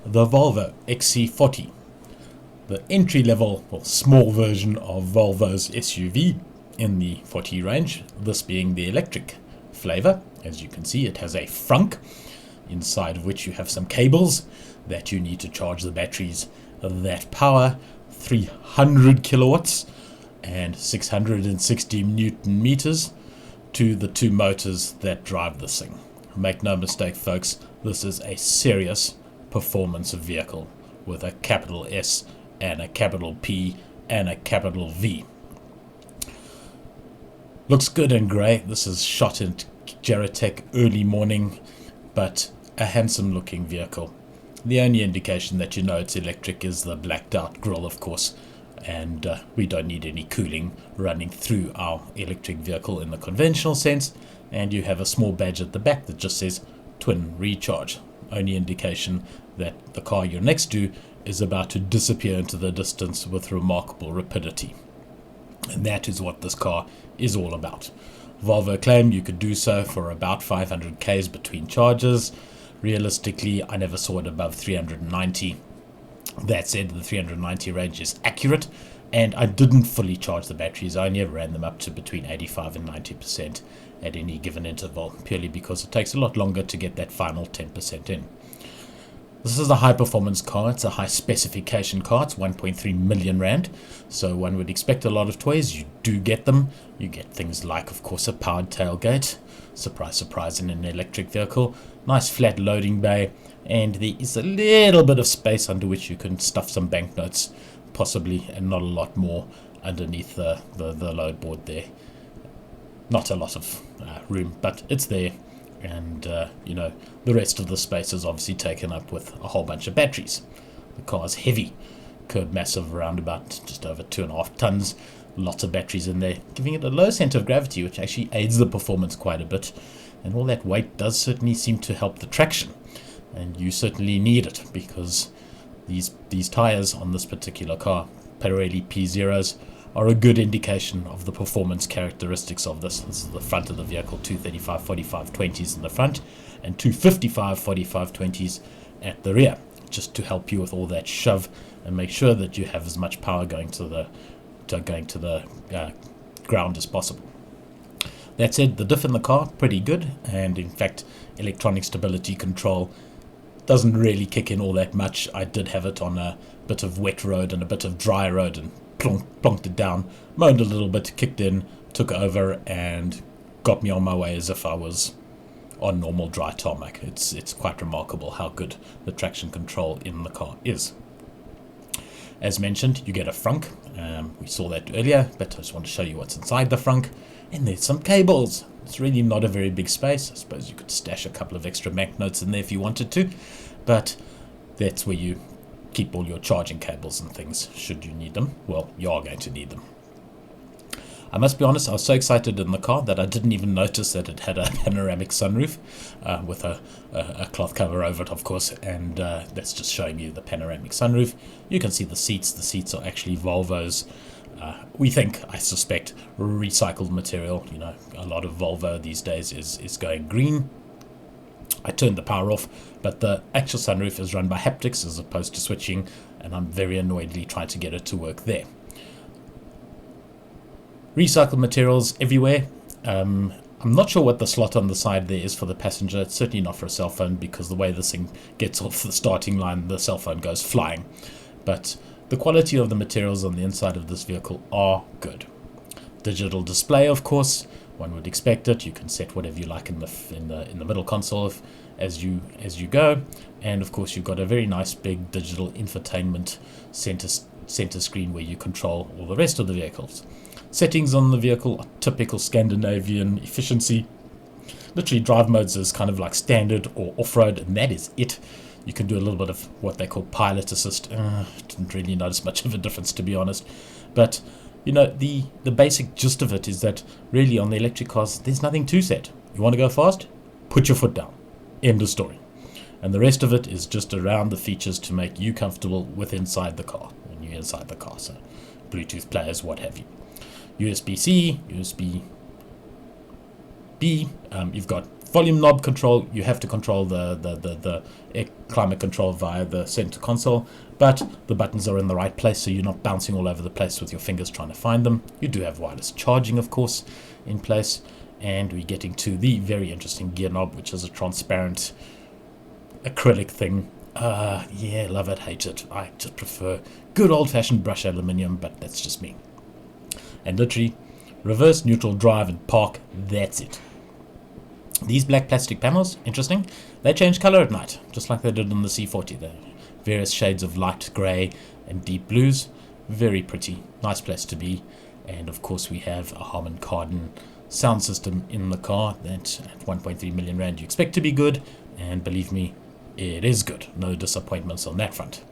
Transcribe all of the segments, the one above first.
the Volvo XC40, the entry-level or small version of Volvo's SUV in the 40 range, this being the electric flavor. As you can see, it has a frunk, inside of which you have some cables that you need to charge the batteries that power 300 kilowatts and 660 newton meters to the two motors that drive this thing. Make no mistake, folks, this is a serious performance vehicle with a capital S and a capital P and a capital V. Looks good in grey. This is shot in Geratech early morning, but a handsome looking vehicle. The only indication that you know it's electric is the blacked out grille, of course, and we don't need any cooling running through our electric vehicle in the conventional sense. And you have a small badge at the back that just says twin recharge. Only indication that the car you're next to is about to disappear into the distance with remarkable rapidity. And that is what this car is all about. Volvo claimed you could do so for about 500 k's between charges. Realistically, I never saw it above 390. That said, the 390 range is accurate, and I didn't fully charge the batteries. I only ever ran them up to between 85 and 90% at any given interval, purely because it takes a lot longer to get that final 10% in. This is a high performance car. It's a high specification car. It's 1.3 million rand. So one would expect a lot of toys. You do get them. You get things like, of course, a powered tailgate. Surprise, surprise, in an electric vehicle. Nice flat loading bay. And there is a little bit of space under which you can stuff some banknotes, possibly, and not a lot more underneath the load board there. Not a lot of room, but it's there. And the rest of the space is obviously taken up with a whole bunch of batteries. The car is heavy, curb mass of around about just over 2.5 tons. Lots of batteries in there, giving it a low center of gravity, which actually aids the performance quite a bit. And all that weight does certainly seem to help the traction, and you certainly need it, because these tires on this particular car, Pirelli P0s, are a good indication of the performance characteristics of this. This is the front of the vehicle, 235 45 20s in the front and 255 45 20s at the rear, just to help you with all that shove and make sure that you have as much power going to the ground as possible. That said, the diff in the car, pretty good, and in fact electronic stability control doesn't really kick in all that much. I did have it on a bit of wet road and a bit of dry road, and plonked it down, moaned a little bit, kicked in, took over, and got me on my way as if I was on normal dry tarmac. It's quite remarkable how good the traction control in the car is. As mentioned, you get a frunk. We saw that earlier, but I just want to show you what's inside the frunk. And there's some cables. It's really not a very big space. I suppose you could stash a couple of extra banknotes in there if you wanted to, but that's where you keep all your charging cables and things, should you need them. Well, you are going to need them. I must be honest, I was so excited in the car that I didn't even notice that it had a panoramic sunroof with a cloth cover over it, of course, and that's just showing you the panoramic sunroof. You can see the seats. The seats are actually Volvo's. We think, I suspect, recycled material. You know, a lot of Volvo these days is going green. I turned the power off, but the actual sunroof is run by haptics as opposed to switching, and I'm very annoyedly trying to get it to work there. Recycled materials everywhere. I'm not sure what the slot on the side there is for the passenger. It's certainly not for a cell phone, because the way this thing gets off the starting line, the cell phone goes flying. But the quality of the materials on the inside of this vehicle are good. Digital display, of course. One would expect it. You can set whatever you like in the middle console as you go, and of course you've got a very nice big digital infotainment center screen where you control all the rest of the vehicles. Settings on the vehicle are typical Scandinavian efficiency. Literally, drive modes is kind of like standard or off-road, and that is it. You can do a little bit of what they call pilot assist. Didn't really notice much of a difference, to be honest, but you know, the basic gist of it is that really on the electric cars, there's nothing to set. You want to go fast? Put your foot down. End of story. And the rest of it is just around the features to make you comfortable with inside the car, when you're inside the car. So Bluetooth players, what have you. USB-C, USB-B, you've got volume knob control, you have to control the air climate control via the center console, but the buttons are in the right place, so you're not bouncing all over the place with your fingers trying to find them. You do have wireless charging, of course, in place, and we're getting to the very interesting gear knob, which is a transparent acrylic thing. Yeah, love it, hate it. I just prefer good old-fashioned brush aluminium, but that's just me. And literally, reverse, neutral, drive, and park, that's it. These black plastic panels, interesting, they change color at night, just like they did on the C40. They're various shades of light grey and deep blues. Very pretty, nice place to be. And of course we have a Harman Kardon sound system in the car that at 1.3 million rand you expect to be good, and believe me, it is good. No disappointments on that front.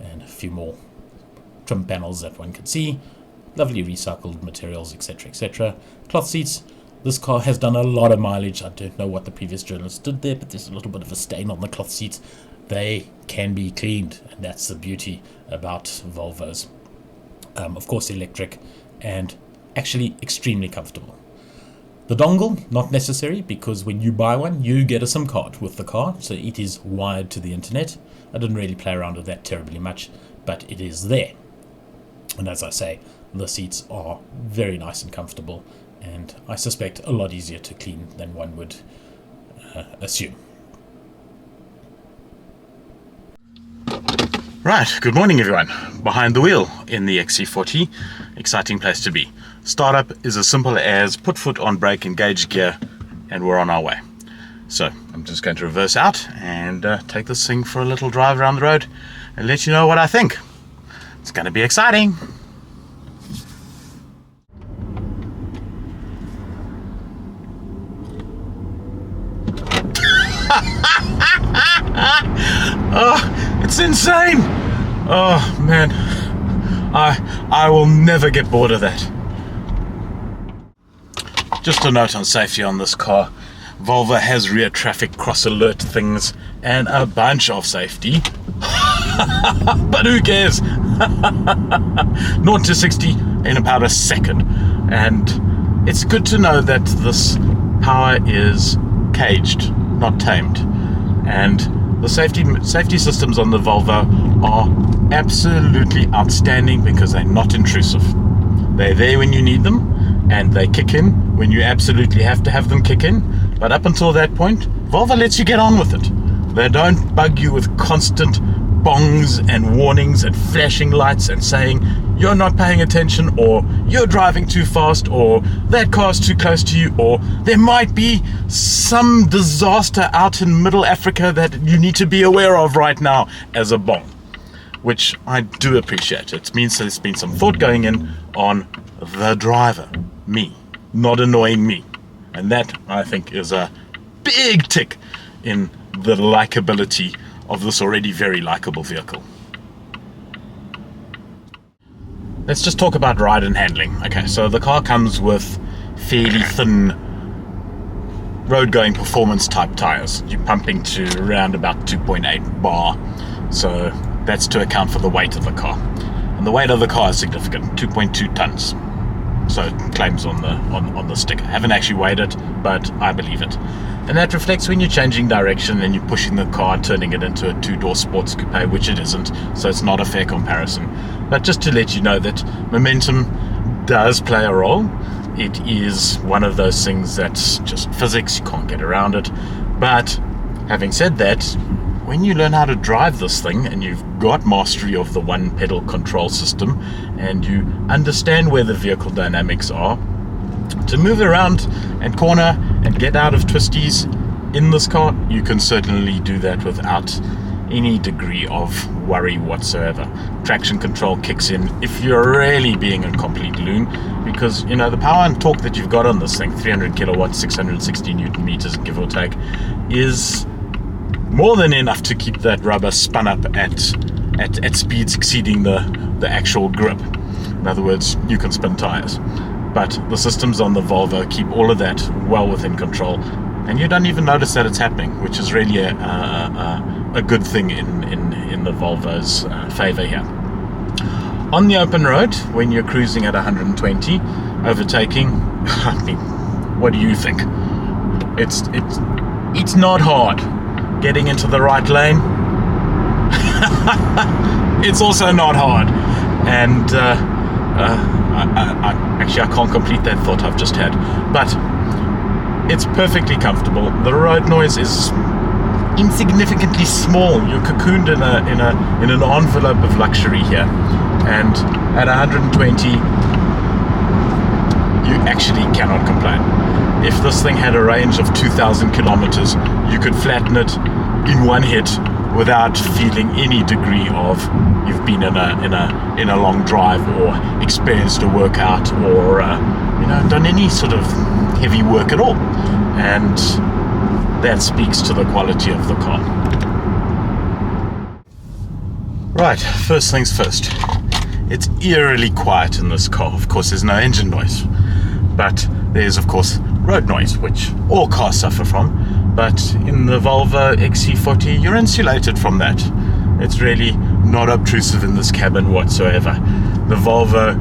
And a few more trim panels that one can see. Lovely recycled materials, etc., etc. Cloth seats. This car has done a lot of mileage. I don't know what the previous journalist did there, but there's a little bit of a stain on the cloth seats. They can be cleaned, and that's the beauty about Volvos. Of course, electric, and actually extremely comfortable. The dongle, not necessary, because when you buy one, you get a SIM card with the car, so it is wired to the internet. I didn't really play around with that terribly much, but it is there. And as I say, the seats are very nice and comfortable, and I suspect a lot easier to clean than one would assume. Right, good morning everyone. Behind the wheel in the XC40, exciting place to be. Startup is as simple as put foot on brake, engage gear, and we're on our way. So I'm just going to reverse out and take this thing for a little drive around the road and let you know what I think. It's going to be exciting. Oh, it's insane. Oh man, I will never get bored of that. Just a note on safety on this car. Volvo has rear traffic cross alert things and a bunch of safety. But who cares? 0 to 60 in about a second. And it's good to know that this power is caged, not tamed. And the safety systems on the Volvo are absolutely outstanding because they're not intrusive. They're there when you need them, and they kick in when you absolutely have to have them kick in. But up until that point, Volvo lets you get on with it. They don't bug you with constant bongs and warnings and flashing lights and saying you're not paying attention, or you're driving too fast, or that car's too close to you, or there might be some disaster out in middle Africa that you need to be aware of right now as a bong, which I do appreciate. It means there's been some thought going in on the driver, me, not annoying me. And that, I think, is a big tick in the likability of this already very likable vehicle. Let's just talk about ride and handling. Okay, so the car comes with fairly thin road-going performance type tires. You're pumping to around about 2.8 bar, so that's to account for the weight of the car. And the weight of the car is significant, 2.2 tons. So it claims on the sticker. I haven't actually weighed it, but I believe it. And that reflects when you're changing direction and you're pushing the car, turning it into a two-door sports coupe, which it isn't, so it's not a fair comparison. But just to let you know that momentum does play a role. It is one of those things that's just physics, you can't get around it. But having said that, when you learn how to drive this thing and you've got mastery of the one pedal control system and you understand where the vehicle dynamics are, to move around and corner and get out of twisties in this car, you can certainly do that without any degree of worry whatsoever. Traction control kicks in if you're really being a complete loon, because you know the power and torque that you've got on this thing, 300 kilowatts, 660 newton meters give or take, is more than enough to keep that rubber spun up at speeds exceeding the actual grip. In other words, you can spin tires. But the systems on the Volvo keep all of that well within control, and you don't even notice that it's happening, which is really a good thing in the Volvo's favor here. On the open road, when you're cruising at 120, overtaking, I mean, what do you think? It's not hard getting into the right lane. It's also not hard, and I can't complete that thought I've just had. But it's perfectly comfortable. The road noise is insignificantly small. You're cocooned in an envelope of luxury here, and at 120, you actually cannot complain. If this thing had a range of 2,000 kilometers, you could flatten it in one hit without feeling any degree of you've been in a long drive or experienced a workout or done any sort of heavy work at all. And that speaks to the quality of the car. Right, first things first. It's eerily quiet in this car. Of course, there's no engine noise, but there's of course road noise, which all cars suffer from. But in the Volvo XC40, you're insulated from that. It's really not obtrusive in this cabin whatsoever. The Volvo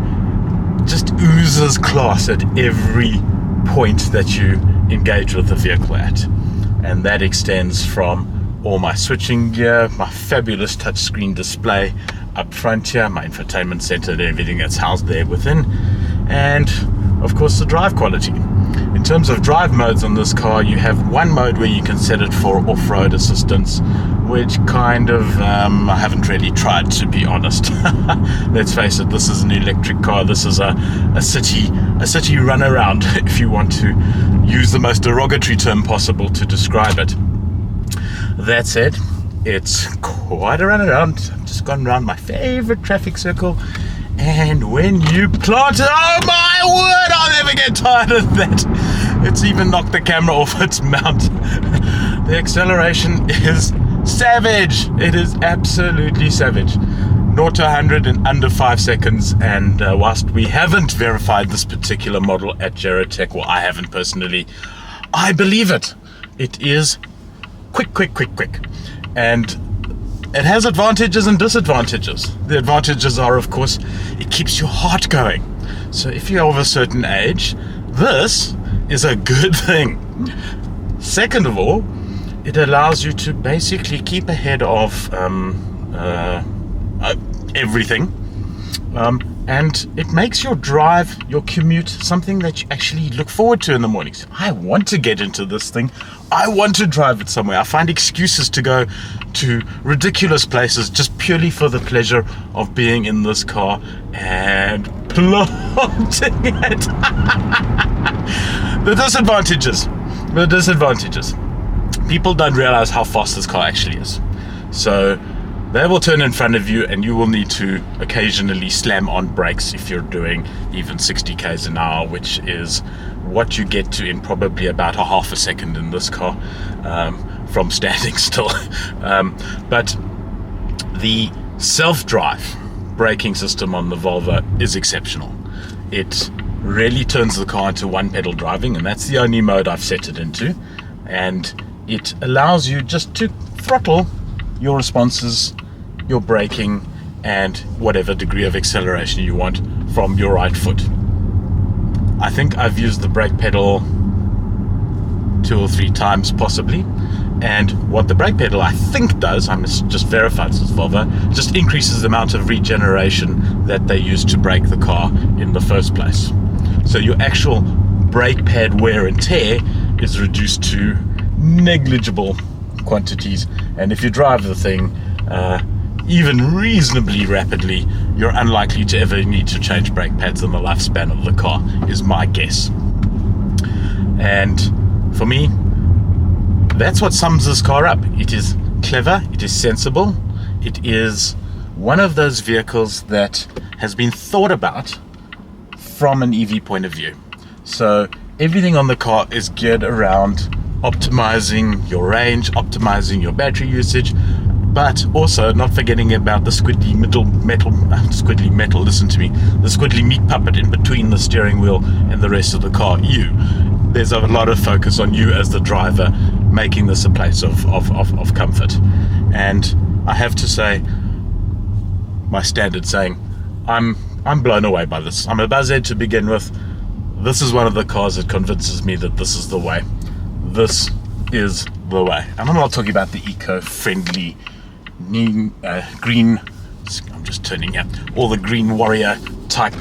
just oozes class at every point that you engage with the vehicle at. And that extends from all my switching gear, my fabulous touchscreen display up front here, my infotainment center and everything that's housed there within, and of course the drive quality. In terms of drive modes on this car, you have one mode where you can set it for off-road assistance, which kind of I haven't really tried, to be honest. Let's face it, this is an electric car. This is a city runaround, if you want to use the most derogatory term possible to describe it. That said, it's quite a runaround. I've just gone around my favorite traffic circle, and when you plant it, oh my word, I'll never get tired of that. It's even knocked the camera off its mount. The acceleration is savage. It is absolutely savage. 0 to 100 in under 5 seconds, and whilst we haven't verified this particular model at Geratech, well, I haven't personally, I believe it. It is quick. And it has advantages and disadvantages. The advantages are, of course, it keeps your heart going. So if you're of a certain age, this is a good thing. Second of all, it allows you to basically keep ahead of everything. And it makes your drive, your commute, something that you actually look forward to in the mornings. I want to get into this thing. I want to drive it somewhere. I find excuses to go to ridiculous places just purely for the pleasure of being in this car and planting it. The disadvantages. People don't realize how fast this car actually is. So they will turn in front of you and you will need to occasionally slam on brakes if you're doing even 60 k's an hour, which is what you get to in probably about a half a second in this car from standing still. But the self-drive braking system on the Volvo is exceptional. It really turns the car into one pedal driving, and that's the only mode I've set it into. And it allows you just to throttle your responses, your braking, and whatever degree of acceleration you want from your right foot. I think I've used the brake pedal 2 or 3 times possibly, and what the brake pedal I think does, I must just verify this is Volvo, just increases the amount of regeneration that they use to brake the car in the first place. So your actual brake pad wear and tear is reduced to negligible quantities, and if you drive the thing even reasonably rapidly, you're unlikely to ever need to change brake pads in the lifespan of the car, is my guess. And for me, that's what sums this car up. It is clever, it is sensible, it is one of those vehicles that has been thought about from an EV point of view. So everything on the car is geared around optimizing your range, optimizing your battery usage, but also not forgetting about the squiddly meat puppet in between the steering wheel and the rest of the car. There's a lot of focus on you as the driver, making this a place of comfort. And I have to say, my standard saying, I'm blown away by this. I'm a buzzhead to begin with. This is one of the cars that convinces me that this is the way. this is the way. And I'm not talking about the eco-friendly green, I'm just turning here, all the green warrior type,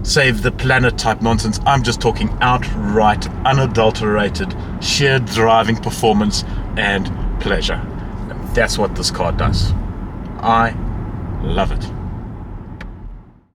save the planet type nonsense. I'm just talking outright, unadulterated, sheer driving performance and pleasure. And that's what this car does. I love it.